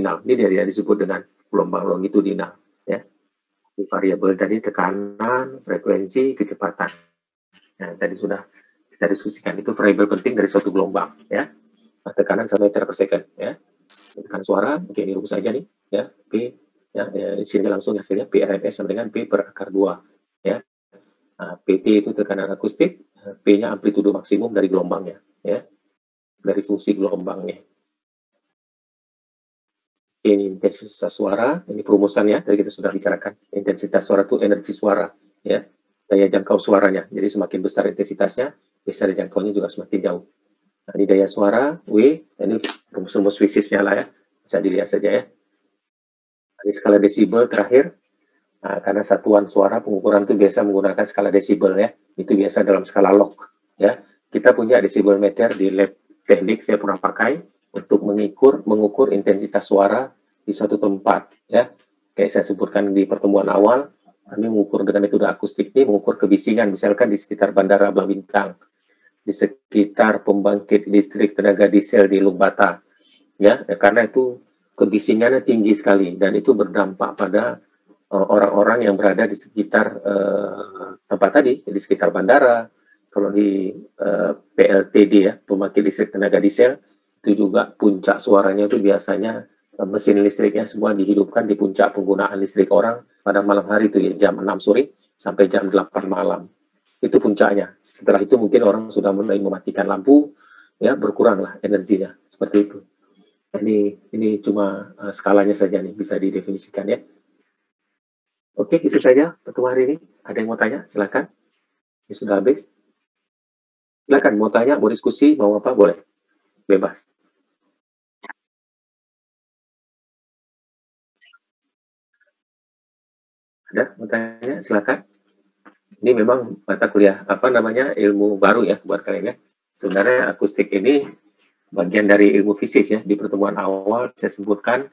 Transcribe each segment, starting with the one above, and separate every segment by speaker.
Speaker 1: nominal. Ini dia disebut dengan gelombang longitudinal. Ya. Variabel tadi tekanan, frekuensi, kecepatan. Nah, tadi sudah kita diskusikan, itu variabel penting dari suatu gelombang. Ya. Tekanan 1 meter per second. Ya. Tekanan suara, oke, ini rumus saja nih. Ya, P, ya, di sini langsung hasilnya P RMS sama dengan P per akar 2. Ya. Nah, PT itu tekanan akustik, P-nya amplitudo maksimum dari gelombangnya. Ya. Dari fungsi gelombangnya. Ini intensitas suara, ini perumusannya, tadi kita sudah bicarakan. Intensitas suara itu energi suara, ya, daya jangkau suaranya. Jadi semakin besar intensitasnya, besar jangkaunya juga semakin jauh. Nah, ini daya suara, W, ini rumus-rumus fisiknya lah ya, bisa dilihat saja ya. Ini skala desibel terakhir, nah, karena satuan suara pengukuran itu biasa menggunakan skala desibel ya, itu biasa dalam skala log ya. Kita punya desibel meter di lab teknik, saya pernah pakai untuk mengukur intensitas suara di suatu tempat ya. Kayak saya sebutkan di pertemuan awal, kami mengukur dengan metode akustik ini, mengukur kebisingan misalkan di sekitar Bandara Abang Bintang, di sekitar pembangkit listrik tenaga diesel di Lumbata ya, karena itu kebisingannya tinggi sekali dan itu berdampak pada orang-orang yang berada di sekitar tempat tadi, di sekitar bandara. Kalau di PLTD ya, pembangkit listrik tenaga diesel, itu juga puncak suaranya itu biasanya mesin listriknya semua dihidupkan di puncak penggunaan listrik orang pada malam hari itu ya, jam 6 sore sampai jam 8 malam. Itu puncaknya. Setelah itu mungkin orang sudah mulai mematikan lampu, ya berkuranglah energinya. Seperti itu. Ini cuma skalanya saja nih, bisa didefinisikan ya. Oke, itu saja pertemuan hari ini. Ada yang mau tanya? Silakan. Ini sudah habis. Silakan, mau tanya, mau diskusi, mau apa, boleh. Bebas. Ada mau tanya? Silakan. Ini memang mata kuliah ilmu baru ya buat kalian ya. Sebenarnya akustik ini bagian dari ilmu fisik ya. Di pertemuan awal saya sebutkan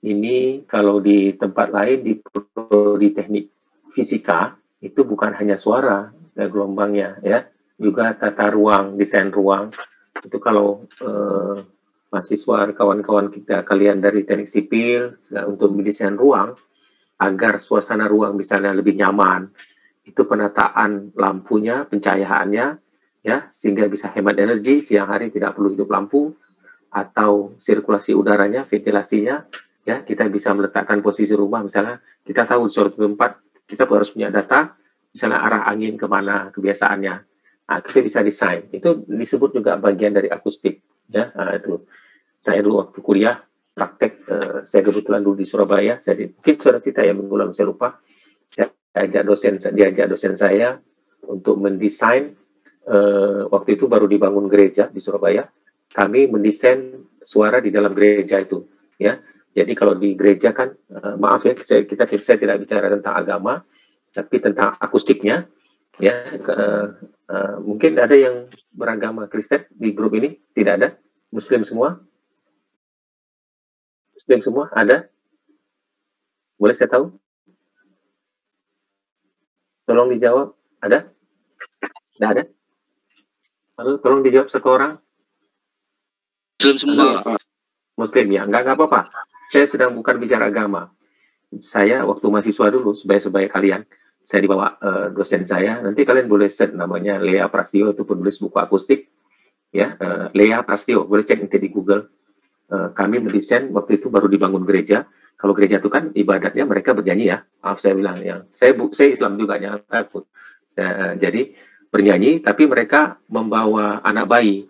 Speaker 1: ini kalau di tempat lain di teknik fisika itu bukan hanya suara gelombangnya ya, juga tata ruang, desain ruang. Itu kalau mahasiswa kawan-kawan kita kalian dari teknik sipil untuk mendesain ruang agar suasana ruang misalnya lebih nyaman, itu penataan lampunya, pencahayaannya ya, sehingga bisa hemat energi, siang hari tidak perlu hidup lampu, atau sirkulasi udaranya, ventilasinya ya, kita bisa meletakkan posisi rumah misalnya, kita tahu di suatu tempat kita harus punya data misalnya arah angin kemana kebiasaannya. Nah, kita bisa desain. Itu disebut juga bagian dari akustik ya. Nah, itu saya dulu waktu kuliah praktek, saya kebetulan dulu di Surabaya, mungkin saudara kita ya mengulang, saya lupa, saya diajak dosen saya untuk mendesain, waktu itu baru dibangun gereja di Surabaya, kami mendesain suara di dalam gereja itu ya. Jadi kalau di gereja kan, maaf ya, saya tidak bicara tentang agama, tapi tentang akustiknya ya. Mungkin ada yang beragama Kristen di grup ini? Tidak ada? Muslim semua? Muslim semua? Ada? Boleh saya tahu? Tolong dijawab. Ada? Tidak ada? Lalu tolong dijawab satu orang.
Speaker 2: Muslim semua.
Speaker 1: Muslim ya, nggak apa-apa. Saya sedang bukan bicara agama. Saya waktu mahasiswa dulu, sebaya kalian, saya dibawa dosen saya. Nanti kalian boleh set namanya Lea Prastio, itu penulis buku akustik. Ya, Lea Prastio, boleh cek nanti di Google. Kami mendesain waktu itu baru dibangun gereja. Kalau gereja itu kan ibadatnya mereka bernyanyi ya. Maaf saya bilang ya. Saya Islam juga, jangan takut. Jadi bernyanyi, tapi mereka membawa anak bayi.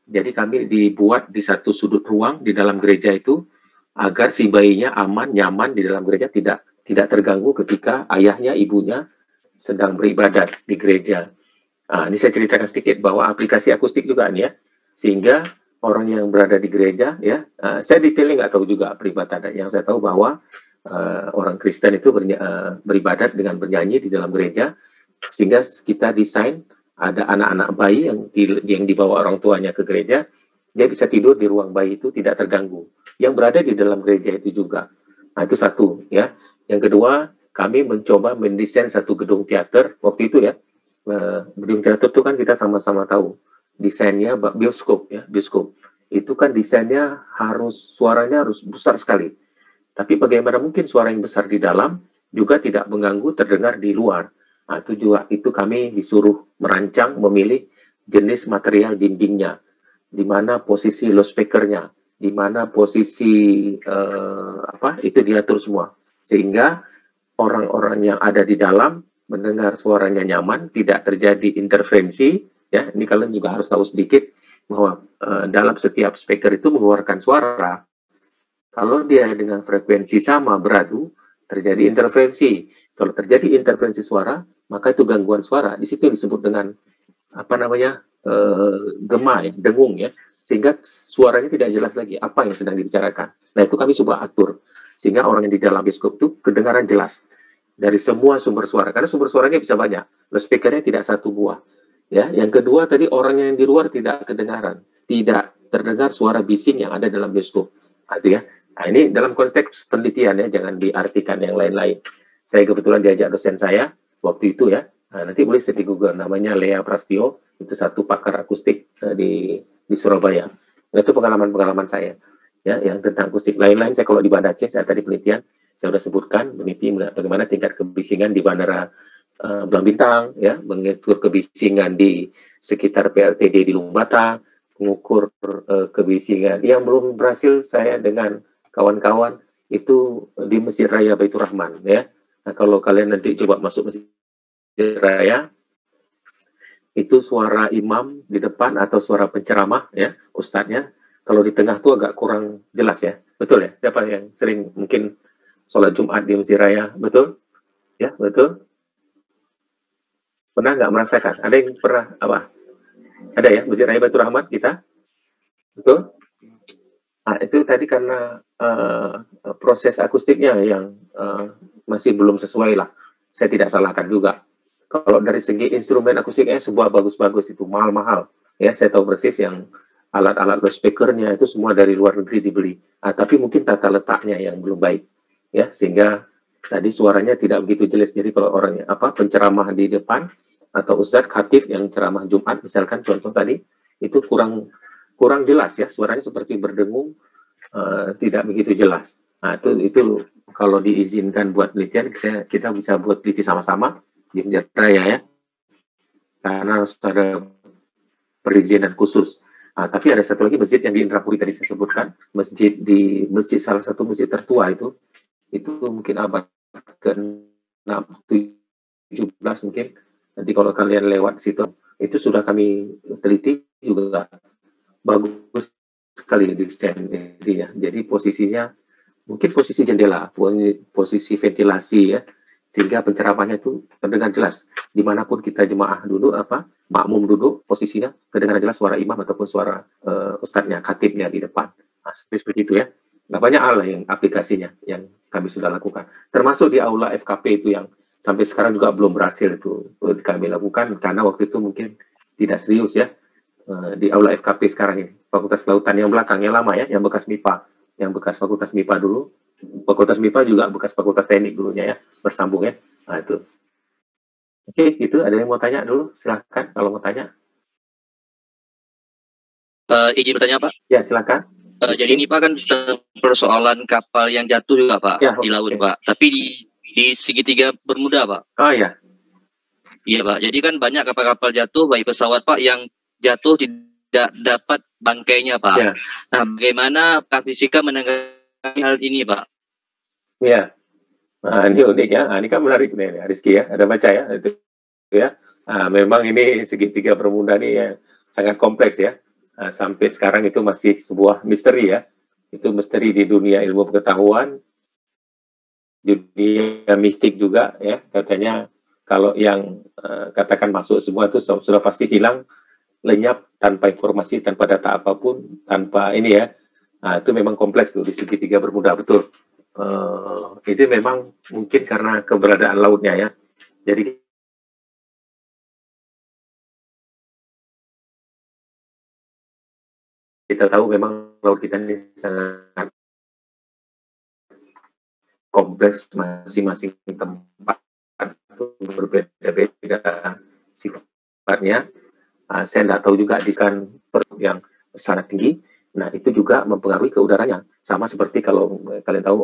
Speaker 1: Jadi kami dibuat di satu sudut ruang di dalam gereja itu agar si bayinya aman, nyaman di dalam gereja, tidak terganggu ketika ayahnya, ibunya sedang beribadat di gereja. Nah, ini saya ceritakan sedikit bahwa aplikasi akustik juga nih ya, sehingga orang yang berada di gereja ya, saya detailnya nggak tahu juga peribadatan. Yang saya tahu bahwa orang Kristen itu beribadat dengan bernyanyi di dalam gereja, sehingga kita desain ada anak-anak bayi yang dibawa orang tuanya ke gereja, dia bisa tidur di ruang bayi itu tidak terganggu. Yang berada di dalam gereja itu juga. Nah, itu satu ya. Yang kedua, kami mencoba mendesain satu gedung teater waktu itu ya. Gedung teater itu kan kita sama-sama tahu desainnya bioskop ya, bioskop. Itu kan desainnya suaranya harus besar sekali. Tapi bagaimana mungkin suara yang besar di dalam juga tidak mengganggu terdengar di luar. Nah, itu juga itu kami disuruh merancang, memilih jenis material dindingnya, di mana posisi loudspeakernya, di mana posisi itu diatur semua, sehingga orang-orang yang ada di dalam mendengar suaranya nyaman, tidak terjadi interferensi. Ya, ini kalian juga harus tahu sedikit bahwa dalam setiap speaker itu mengeluarkan suara. Kalau dia dengan frekuensi sama beradu, terjadi interferensi. Kalau terjadi interferensi suara, maka itu gangguan suara. Di situ disebut dengan gema, ya, dengung, ya, sehingga suaranya tidak jelas lagi apa yang sedang dibicarakan. Nah, itu kami coba atur sehingga orang yang di dalam bioskop itu kedengaran jelas dari semua sumber suara, karena sumber suaranya bisa banyak, speakernya tidak satu buah. Ya, yang kedua tadi orang yang di luar tidak kedengaran, tidak terdengar suara bising yang ada dalam bioskop. Itu ya. Nah, ini dalam konteks penelitian ya, jangan diartikan yang lain-lain. Saya kebetulan diajak dosen saya waktu itu ya. Nah, nanti boleh di Google, namanya Lea Prastio, itu satu pakar akustik di Surabaya. Nah, itu pengalaman-pengalaman saya ya, yang tentang akustik. Lain-lain saya kalau di Banda Aceh, saya tadi penelitian, saya sudah sebutkan meneliti bagaimana tingkat kebisingan di Bandara Belang Bintang, ya, mengukur kebisingan di sekitar PLTD di Lumbata, mengukur kebisingan. Yang belum berhasil saya dengan kawan-kawan itu di Masjid Raya Baitur Rahman, ya. Nah, kalau kalian nanti coba masuk Masjid Raya, itu suara imam di depan atau suara penceramah, ya, ustadznya, kalau di tengah tuh agak kurang jelas, ya. Betul ya? Siapa yang sering mungkin sholat Jumat di Masjid Raya? Betul? Ya, betul? Pernah nggak merasakan? Ada yang pernah apa? Ada ya, Masjid Raya Baitur Rahman kita? Betul? Nah, itu tadi karena proses akustiknya yang masih belum sesuai lah. Saya tidak salahkan juga. Kalau dari segi instrumen akustiknya sebuah bagus-bagus, itu mahal-mahal. Ya, saya tahu persis yang alat-alat loudspeakernya itu semua dari luar negeri dibeli. Tapi mungkin tata letaknya yang belum baik. Ya, sehingga tadi suaranya tidak begitu jelas. Jadi kalau orangnya penceramah di depan atau ustadz khatib yang ceramah Jumat misalkan contoh tadi, itu kurang jelas ya, suaranya seperti berdengung, tidak begitu jelas. Nah, itu kalau diizinkan buat penelitian, kita bisa buat peneliti sama-sama di Masjid Raya ya, karena harus ada perizinan khusus. Tapi ada satu lagi masjid yang di Indrapuri tadi saya sebutkan, masjid salah satu masjid tertua itu mungkin abad ke-6, 17 mungkin. Nanti kalau kalian lewat situ, itu sudah kami teliti juga bagus sekali desainnya. Jadi posisinya mungkin posisi jendela, posisi ventilasi ya, sehingga penceramahnya itu terdengar jelas. Dimanapun kita jemaah duduk, makmum duduk, posisinya kedengaran jelas suara imam ataupun suara ustadznya, khatibnya di depan. Nah, seperti itu ya. Nah, banyak hal yang aplikasinya yang kami sudah lakukan. Termasuk di aula FKP itu yang sampai sekarang juga belum berhasil itu kami lakukan, karena waktu itu mungkin tidak serius ya. Di aula FKP sekarang ini, Fakultas Kelautan yang belakang, yang lama ya, yang bekas MIPA, yang bekas Fakultas MIPA dulu, Fakultas MIPA juga bekas Fakultas Teknik dulunya ya, bersambung ya. Nah itu. Oke, gitu. Ada yang mau tanya dulu? Silakan kalau mau tanya.
Speaker 2: Izin bertanya Pak?
Speaker 1: Ya, silakan.
Speaker 2: Jadi ini Pak kan persoalan kapal yang jatuh juga Pak
Speaker 1: ya,
Speaker 2: di laut Pak, tapi di segitiga Bermuda Pak.
Speaker 1: Oh ya.
Speaker 2: Iya Pak, jadi kan banyak kapal-kapal jatuh, baik pesawat Pak yang jatuh tidak dapat bangkainya Pak.
Speaker 1: Ya.
Speaker 2: Nah, bagaimana Kak Fisika menanggapi hal ini Pak?
Speaker 1: Iya. Nah, ini unik ya. Nah, ini kan menarik nih, Rizky ya. Ada baca ya itu ya. Nah, memang ini segitiga Bermuda nih ya, sangat kompleks ya. Nah, sampai sekarang itu masih sebuah misteri ya. Itu misteri di dunia ilmu pengetahuan, dunia mistik juga ya. Katanya kalau yang katakan masuk semua itu sudah pasti hilang, lenyap tanpa informasi, tanpa data apapun, tanpa ini ya. Nah, itu memang kompleks tuh di segitiga Bermuda, betul. Itu memang mungkin karena keberadaan lautnya ya. Jadi kita tahu memang laut kita ini sangat kompleks, masing-masing tempat berbeda-beda sifatnya. Saya tidak tahu juga di kan yang sangat tinggi. Nah, itu juga mempengaruhi ke udaranya. Sama seperti kalau kalian tahu